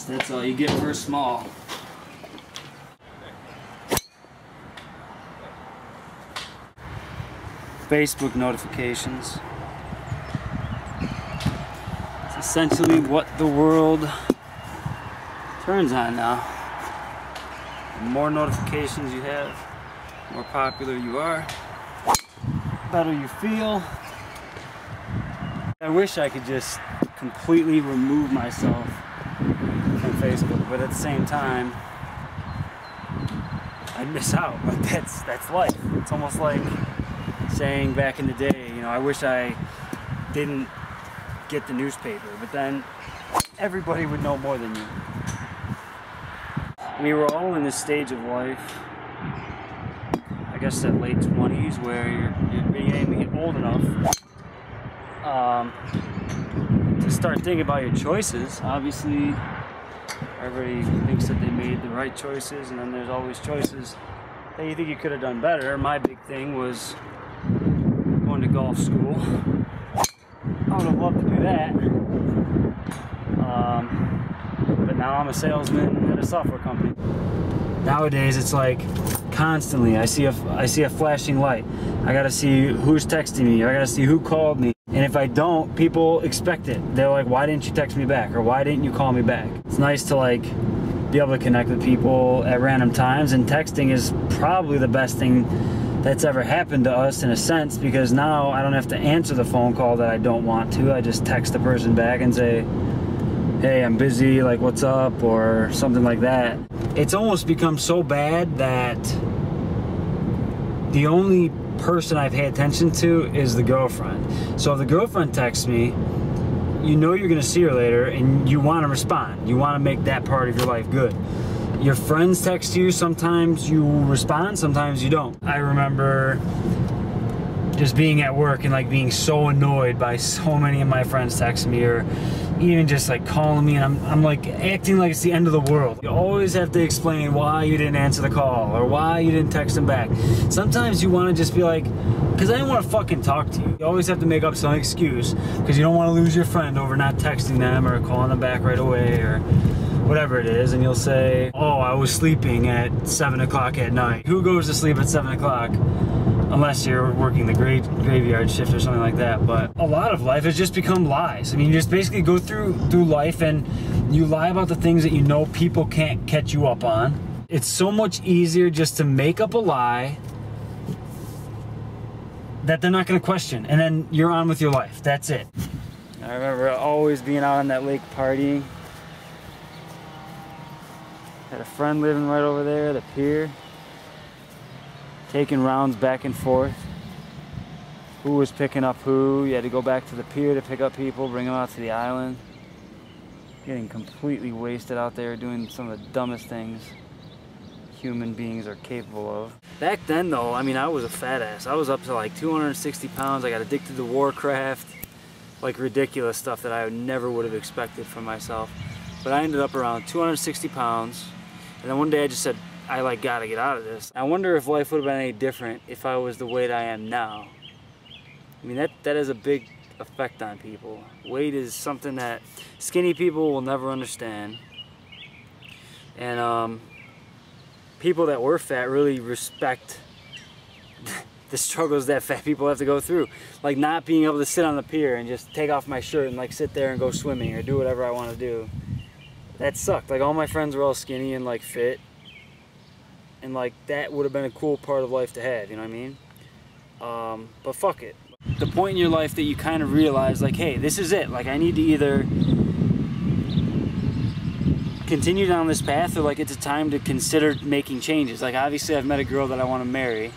fast. That's all you get for a small. Facebook notifications. It's essentially what the world turns on now. The more notifications you have, the more popular you are, better you feel. I wish I could just completely remove myself from Facebook, but at the same time, I'd miss out. But that's life. It's almost like saying back in the day, you know, I wish I didn't get the newspaper, but then everybody would know more than you. I mean, we're all in this stage of life, I guess that late 20s, where you're beginning to get old enough to start thinking about your choices. Obviously, everybody thinks that they made the right choices, and then there's always choices that you think you could have done better. My big thing was going to golf school. I would have loved to do that. But now I'm a salesman at a software company. Nowadays it's like constantly I see a flashing light. I gotta see who's texting me, I gotta see who called me. And if I don't, people expect it. They're like, why didn't you text me back? Or why didn't you call me back? It's nice to like be able to connect with people at random times, and texting is probably the best thing that's ever happened to us in a sense, because now I don't have to answer the phone call that I don't want to. I just text the person back and say, hey, I'm busy, like what's up, or something like that. It's almost become so bad that the only person I pay attention to is the girlfriend. So if the girlfriend texts me, you know you're gonna see her later and you wanna respond. You wanna make that part of your life good. Your friends text you, sometimes you respond, sometimes you don't. I remember just being at work and like being so annoyed by so many of my friends texting me, or even just like calling me, and I'm like acting like it's the end of the world. You always have to explain why you didn't answer the call or why you didn't text them back. Sometimes you want to just be like, because I didn't want to fucking talk to you. You always have to make up some excuse because you don't want to lose your friend over not texting them or calling them back right away or whatever it is. And you'll say, oh, I was sleeping at 7 o'clock at night. Who goes to sleep at 7 o'clock? Unless you're working the graveyard shift or something like that. But a lot of life has just become lies. I mean, you just basically go through life and you lie about the things that you know people can't catch you up on. It's so much easier just to make up a lie that they're not gonna question, and then you're on with your life. That's it. I remember always being out on that lake partying. Had a friend living right over there, the pier. Taking rounds back and forth. Who was picking up who? You had to go back to the pier to pick up people, bring them out to the island. Getting completely wasted out there doing some of the dumbest things human beings are capable of. Back then though, I mean, I was a fat ass. I was up to like 260 pounds. I got addicted to Warcraft. Like ridiculous stuff that I never would have expected from myself. But I ended up around 260 pounds. And then one day I just said, I like gotta get out of this. I wonder if life would have been any different if I was the weight I am now. I mean, that has a big effect on people. Weight is something that skinny people will never understand. And people that were fat really respect the struggles that fat people have to go through. Like not being able to sit on the pier and just take off my shirt and like sit there and go swimming or do whatever I want to do. That sucked. Like all my friends were all skinny and like fit. And like that would have been a cool part of life to have, you know what I mean? But fuck it. The point in your life that you kind of realize like, hey, this is it. Like I need to either continue down this path or like it's a time to consider making changes. Like obviously I've met a girl that I want to marry.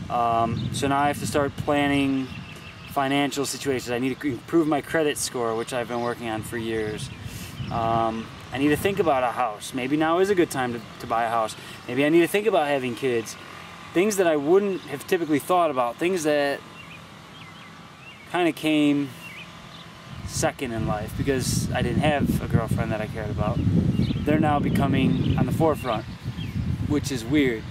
So now I have to start planning financial situations. I need to improve my credit score, which I've been working on for years. I need to think about a house. Maybe now is a good time to buy a house. Maybe I need to think about having kids. Things that I wouldn't have typically thought about. Things that kind of came second in life because I didn't have a girlfriend that I cared about. They're now becoming on the forefront, which is weird.